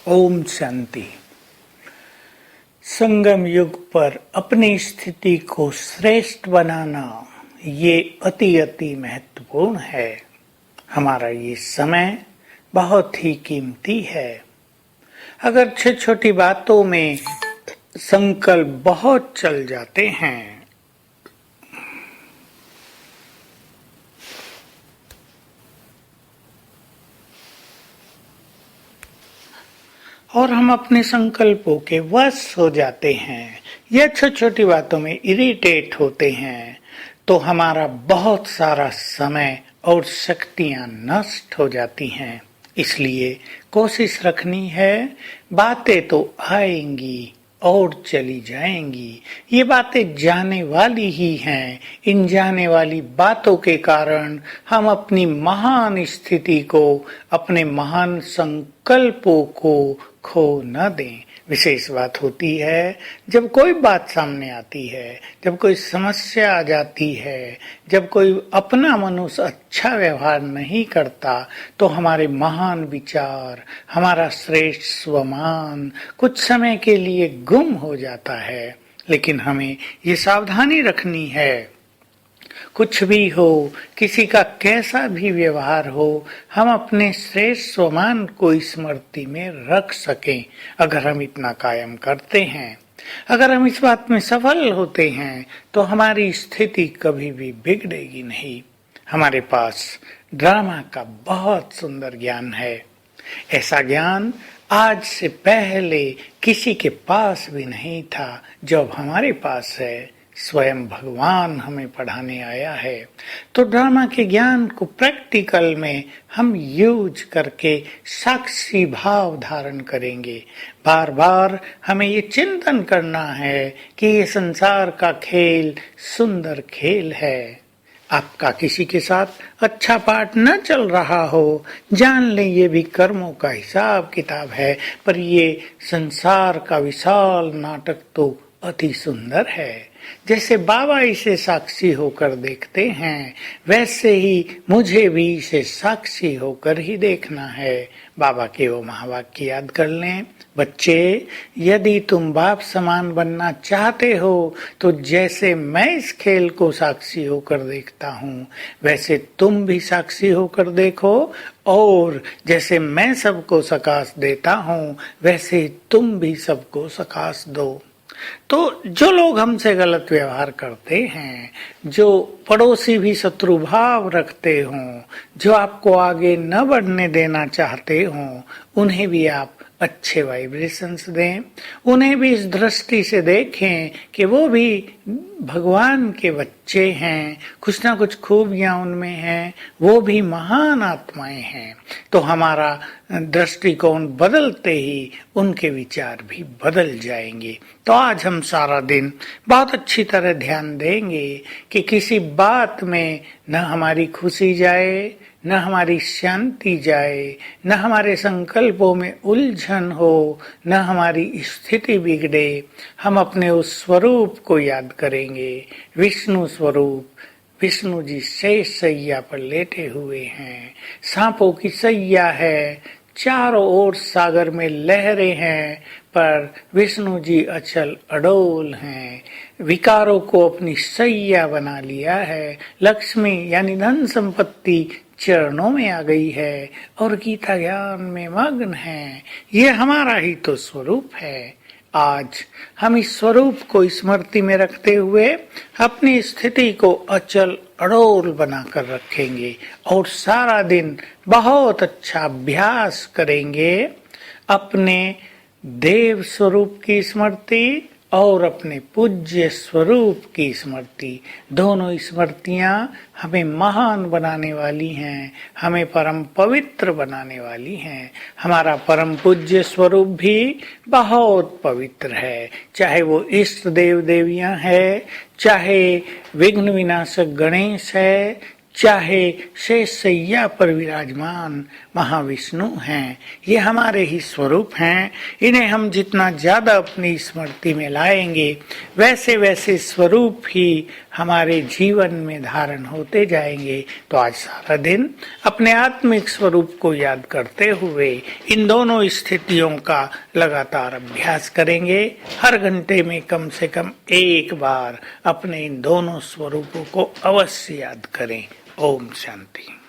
ओम शांति। संगम युग पर अपनी स्थिति को श्रेष्ठ बनाना ये अति महत्वपूर्ण है। हमारा ये समय बहुत ही कीमती है। अगर छोटी छोटी बातों में संकल्प बहुत चल जाते हैं और हम अपने संकल्पों के वश हो जाते हैं या छोटी छोटी बातों में इरिटेट होते हैं तो हमारा बहुत सारा समय और शक्तियां नष्ट हो जाती हैं। इसलिए कोशिश रखनी है, बातें तो आएंगी और चली जाएंगी। ये बातें जाने वाली ही हैं। इन जाने वाली बातों के कारण हम अपनी महान स्थिति को, अपने महान संकल्पों को खो न दें। विशेष बात होती है जब कोई बात सामने आती है, जब कोई समस्या आ जाती है, जब कोई अपना मनुष्य अच्छा व्यवहार नहीं करता तो हमारे महान विचार, हमारा श्रेष्ठ स्वमान कुछ समय के लिए गुम हो जाता है। लेकिन हमें ये सावधानी रखनी है, कुछ भी हो, किसी का कैसा भी व्यवहार हो, हम अपने श्रेष्ठ स्वमान को स्मृति में रख सकें। अगर हम इतना कायम करते हैं, अगर हम इस बात में सफल होते हैं तो हमारी स्थिति कभी भी बिगड़ेगी नहीं। हमारे पास ड्रामा का बहुत सुंदर ज्ञान है। ऐसा ज्ञान आज से पहले किसी के पास भी नहीं था जो अब हमारे पास है। स्वयं भगवान हमें पढ़ाने आया है। तो ड्रामा के ज्ञान को प्रैक्टिकल में हम यूज करके साक्षी भाव धारण करेंगे। बार बार हमें ये चिंतन करना है कि ये संसार का खेल सुंदर खेल है। आपका किसी के साथ अच्छा पाठ न चल रहा हो, जान लें ये भी कर्मों का हिसाब किताब है, पर ये संसार का विशाल नाटक तो अति सुंदर है। जैसे बाबा इसे साक्षी होकर देखते हैं, वैसे ही मुझे भी इसे साक्षी होकर ही देखना है। बाबा के वो महावाक्य याद कर लें, बच्चे यदि तुम बाप समान बनना चाहते हो तो जैसे मैं इस खेल को साक्षी होकर देखता हूँ वैसे तुम भी साक्षी होकर देखो, और जैसे मैं सबको सकाश देता हूँ वैसे तुम भी सबको सकाश दो। तो जो लोग हमसे गलत व्यवहार करते हैं, जो पड़ोसी भी शत्रु भाव रखते हों, जो आपको आगे न बढ़ने देना चाहते हों, उन्हें भी आप अच्छे वाइब्रेशंस दें। उन्हें भी इस दृष्टि से देखें कि वो भी भगवान के बच्चे हैं, कुछ ना कुछ खूबियां उनमें हैं, वो भी महान आत्माएं हैं। तो हमारा दृष्टिकोण बदलते ही उनके विचार भी बदल जाएंगे। तो आज हम सारा दिन बहुत अच्छी तरह ध्यान देंगे कि किसी बात में न हमारी खुशी जाए, न हमारी शांति जाए, न हमारे संकल्पों में उलझन हो, न हमारी स्थिति बिगड़े। हम अपने उस स्वरूप को याद करेंगे, विष्णु स्वरूप। विष्णु जी शेष सैया पर लेटे हुए हैं, सांपों की सैया है, चारों ओर सागर में लहरें हैं, पर विष्णु जी अचल अडोल हैं। विकारों को अपनी सैया बना लिया है। लक्ष्मी यानी धन संपत्ति चरणों में आ गई है और गीता ज्ञान में मग्न है। ये हमारा ही तो स्वरूप है। आज हम इस स्वरूप को स्मृति में रखते हुए अपनी स्थिति को अचल अडोल बनाकर रखेंगे और सारा दिन बहुत अच्छा अभ्यास करेंगे। अपने देव स्वरूप की स्मृति और अपने पूज्य स्वरूप की स्मृति, दोनों स्मृतियां हमें महान बनाने वाली हैं, हमें परम पवित्र बनाने वाली हैं। हमारा परम पूज्य स्वरूप भी बहुत पवित्र है, चाहे वो इष्ट देव देवियां है, चाहे विघ्न विनाशक गणेश है, चाहे शेष सैया पर विराजमान महाविष्णु हैं, ये हमारे ही स्वरूप हैं। इन्हें हम जितना ज्यादा अपनी स्मृति में लाएंगे, वैसे वैसे स्वरूप ही हमारे जीवन में धारण होते जाएंगे। तो आज सारा दिन अपने आत्मिक स्वरूप को याद करते हुए इन दोनों स्थितियों का लगातार अभ्यास करेंगे। हर घंटे में कम से कम एक बार अपने इन दोनों स्वरूपों को अवश्य याद करें। ओम शांति।